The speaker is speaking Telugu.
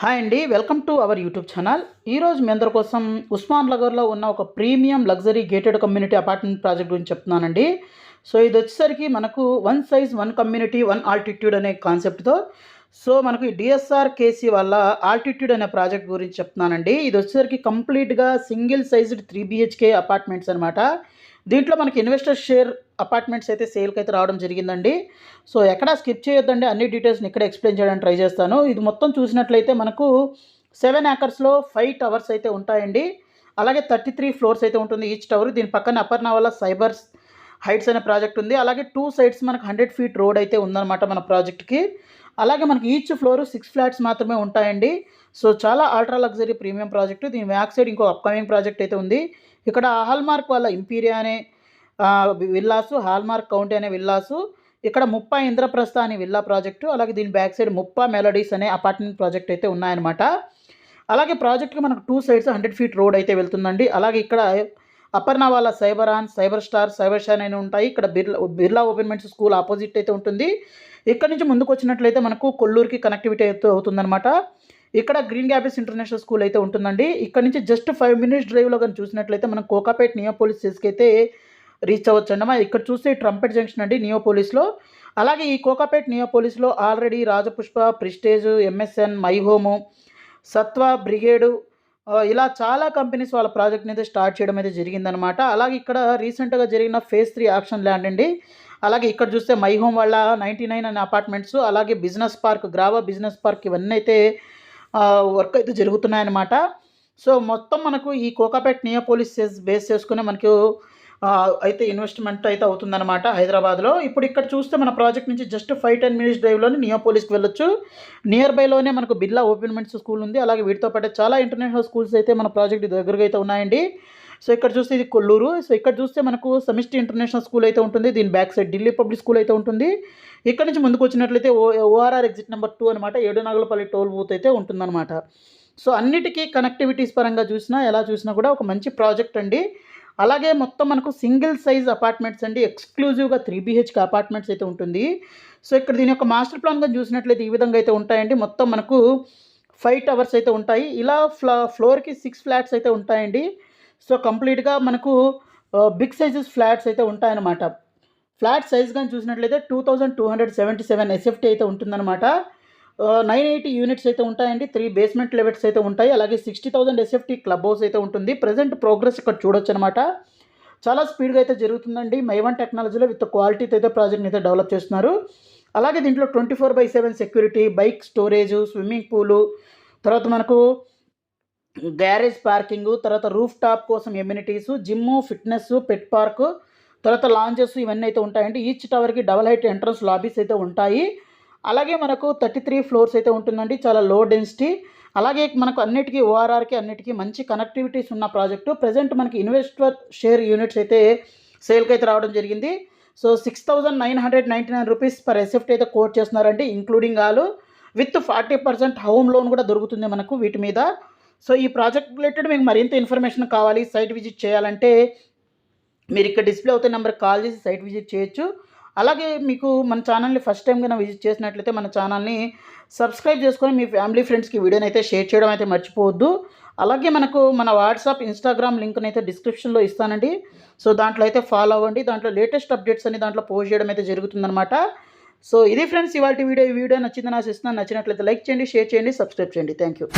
హాయ్ అండి, welcome to our YouTube channel. ఈరోజు మీ అందరి కోసం ఉస్మాన్ నగర్లో ఉన్న ఒక premium luxury gated community apartment project గురించి చెప్తున్నానండి. సో ఇది వచ్చేసరికి మనకు one size one community one altitude అనే కాన్సెప్ట్తో మనకు ఈ డిఎస్ఆర్ కేసీ వాళ్ళ ఆల్టిట్యూడ్ అనే ప్రాజెక్ట్ గురించి చెప్తున్నానండి. ఇది వచ్చేసరికి కంప్లీట్గా సింగిల్ సైజ్డ్ 3 BHK అపార్ట్మెంట్స్ అనమాట. దీంట్లో మనకి ఇన్వెస్టర్ షేర్ అపార్ట్మెంట్స్ అయితే సేల్కి అయితే రావడం జరిగిందండి. సో ఎక్కడా స్కిప్ చేయొద్దండి, అన్ని డీటెయిల్స్ని ఇక్కడ ఎక్స్ప్లెయిన్ చేయడానికి ట్రై చేస్తాను. ఇది మొత్తం చూసినట్లయితే మనకు 7 acres 5 towers అయితే ఉంటాయండి. అలాగే 33 floors అయితే ఉంటుంది ఈచ్ టవర్. దీని పక్కన అపర్ణావాలా సైబర్ హైట్స్ అనే ప్రాజెక్ట్ ఉంది. అలాగే 2 sides మనకు 100 feet రోడ్ అయితే ఉందన్నమాట మన ప్రాజెక్ట్కి. అలాగే మనకి ఈచ్ ఫ్లోర్ 6 flats మాత్రమే ఉంటాయండి. సో చాలా అల్ట్రా లగ్జరీ ప్రీమియం ప్రాజెక్టు. దీని బ్యాక్ సైడ్ ఇంకో అప్కమింగ్ ప్రాజెక్ట్ అయితే ఉంది. ఇక్కడ హాల్మార్క్ వాళ్ళ ఇంపీరియా అనే విల్లాసు, హాల్మార్క్ కౌంటీ అనే విల్లాసు, ఇక్కడ 30 ఇంద్రప్రస్థ అనే విల్లా ప్రాజెక్టు, అలాగే దీని బ్యాక్ సైడ్ 30 మెలడీస్ అనే అపార్ట్మెంట్ ప్రాజెక్ట్ అయితే ఉన్నాయన్నమాట. అలాగే ప్రాజెక్ట్కి మనకు 2 sides 100 feet రోడ్ అయితే వెళ్తుందండి. అలాగే ఇక్కడ అపర్ణావాలా సైబర్ స్టార్, సైబర్ షైన్ అని ఉంటాయి. ఇక్కడ బిర్లా ఓపెన్మెంట్స్ స్కూల్ ఆపోజిట్ అయితే ఉంటుంది. ఇక్కడ నుంచి ముందుకు వచ్చినట్లయితే మనకు కొల్లూరుకి కనెక్టివిటీ అయితే అవుతుందన్నమాట. ఇక్కడ గ్రీన్ గ్యాబెస్ ఇంటర్నేషనల్ స్కూల్ అయితే ఉంటుందండి. ఇక్కడ నుంచి జస్ట్ 5 minutes డ్రైవ్లో కానీ చూసినట్లయితే మనం కోకాపేట్ నియోపోలిస్ సిస్కి అయితే రీచ్ అవ్వచ్చు అన్నమాట. ఇక్కడ చూస్తే ట్రంపెట్ జంక్షన్ అండి నియోపోలిస్లో. అలాగే ఈ కోకాపేట్ నియోపోలిస్లో ఆల్రెడీ రాజపుష్ప, ప్రిస్టేజ్, MSN, మై హోము, సత్వ, బ్రిగేడు ఇలా చాలా కంపెనీస్ వాళ్ళ ప్రాజెక్ట్ని అయితే స్టార్ట్ చేయడం అయితే జరిగిందనమాట. అలాగే ఇక్కడ రీసెంట్గా జరిగిన phase 3 ఆక్షన్ ల్యాండ్ అండి. అలాగే ఇక్కడ చూస్తే మై హోమ్ వాళ్ళ 99 అనే అపార్ట్మెంట్స్, అలాగే business park, Grava business park ఇవన్నీ అయితే వర్క్ అయితే జరుగుతున్నాయన్నమాట. సో మొత్తం మనకు ఈ కోకాపేట్ నియోపోలిస్ బేస్ చేసుకుని మనకు అయితే ఇన్వెస్ట్మెంట్ అయితే అవుతుందన్నమాట హైదరాబాద్లో. ఇప్పుడు ఇక్కడ చూస్తే మన ప్రాజెక్ట్ నుంచి జస్ట్ 5-10 minutes డ్రైవ్లోనే నియోపోలిస్కి వెళ్ళొచ్చు. నియర్ బైలోనే మనకు బిర్లా ఓపెన్మెంట్స్ స్కూల్ ఉంది. అలాగే వీటితో పాటు చాలా ఇంటర్నేషనల్ స్కూల్స్ అయితే మన ప్రాజెక్ట్ దగ్గరగా అయితే ఉన్నాయండి. సో ఇక్కడ చూస్తే ఇది కొల్లూరు. సో ఇక్కడ చూస్తే మనకు సమిష్టి ఇంటర్నేషనల్ స్కూల్ అయితే ఉంటుంది. దీని back side Delhi public school అయితే ఉంటుంది. ఇక్కడ నుంచి ముందుకు వచ్చినట్లయితే ORR ఎగ్జిట్ నెంబర్ 2 అనమాట, ఏడునాగులపల్లి టోల్ బూత్ అయితే ఉంటుందన్నమాట. సో అన్నిటికీ కనెక్టివిటీస్ పరంగా చూసినా ఎలా చూసినా కూడా ఒక మంచి ప్రాజెక్ట్ అండి. అలాగే మొత్తం మనకు సింగిల్ సైజ్ అపార్ట్మెంట్స్ అండి, ఎక్స్క్లూజివ్గా 3 BHK అపార్ట్మెంట్స్ అయితే ఉంటుంది. సో ఇక్కడ దీని యొక్క మాస్టర్ ప్లాన్గా చూసినట్లయితే ఈ విధంగా అయితే ఉంటాయండి. మొత్తం మనకు 5 towers అయితే ఉంటాయి. ఇలా ఫ్లోర్కి 6 flats అయితే ఉంటాయండి. సో కంప్లీట్గా మనకు బిగ్ సైజెస్ ఫ్లాట్స్ అయితే ఉంటాయన్నమాట. ఫ్లాట్ సైజ్ కానీ చూసినట్లయితే 2277 SFT అయితే ఉంటుందన్నమాట. 980 units అయితే ఉంటాయండి. 3 basement levels అయితే ఉంటాయి. అలాగే 60,000 SFT క్లబ్ హౌస్ అయితే ఉంటుంది. ప్రజెంట్ ప్రోగ్రెస్ ఇక్కడ చూడొచ్చు అనమాట. చాలా స్పీడ్గా అయితే జరుగుతుందండి. మైవన్ టెక్నాలజీలో విత్ క్వాలిటీతో అయితే ప్రాజెక్ట్ని అయితే డెవలప్ చేస్తున్నారు. అలాగే దీంట్లో 24/7 security, bike storage, swimming pool, తర్వాత మనకు గ్యారేజ్ పార్కింగ్, తర్వాత రూఫ్ టాప్ కోసం amenities, gym, fitness, pet park, తర్వాత లాంజెస్ ఇవన్నీ అయితే ఉంటాయండి. ఈచ్ టవర్కి డబల్ హైట్ ఎంట్రన్స్ లాబీస్ అయితే ఉంటాయి. అలాగే మనకు 33 floors అయితే ఉంటుందండి, చాలా లో డెన్సిటీ. అలాగే మనకు అన్నిటికీ ORRకి అన్నిటికీ మంచి కనెక్టివిటీస్ ఉన్న ప్రాజెక్టు. ప్రజెంట్ మనకి ఇన్వెస్టర్ షేర్ యూనిట్స్ అయితే సేల్కి అయితే రావడం జరిగింది. సో 6,999 rupees per SFT అయితే కోట్ చేస్తున్నారండి, including all. With 40% home loan కూడా దొరుకుతుంది మనకు వీటి మీద. సో ఈ ప్రాజెక్ట్ రిలేటెడ్ మీకు మరింత ఇన్ఫర్మేషన్ కావాలి, సైట్ విజిట్ చేయాలంటే మీరు ఇక్కడ డిస్ప్లే అవుతున్న నెంబర్కి కాల్ చేసి సైట్ విజిట్ చేయొచ్చు. అలాగే మీకు మన ఛానల్ని ఫస్ట్ టైం కన్నా విజిట్ చేసినట్లయితే మన ఛానల్ని సబ్స్క్రైబ్ చేసుకొని మీ ఫ్యామిలీ ఫ్రెండ్స్కి వీడియోని అయితే షేర్ చేయడం అయితే మర్చిపోవద్దు. అలాగే మనకు మన వాట్సాప్, ఇన్స్టాగ్రామ్ లింక్ని అయితే డిస్క్రిప్షన్లో ఇస్తానండి. సో దాంట్లో అయితే ఫాలో అవ్వండి. దాంట్లో లేటెస్ట్ అప్డేట్స్ అని దాంట్లో పోస్ట్ చేయడం అయితే జరుగుతుందన్నమాట. సో ఇది ఫ్రెండ్స్ ఇవాళ వీడియో. ఈ వీడియో నచ్చిందని ఆశిస్తున్నాను. నచ్చినట్లయితే లైక్ చేయండి, షేర్ చేయండి, సబ్స్క్రైబ్ చేయండి. Thank you.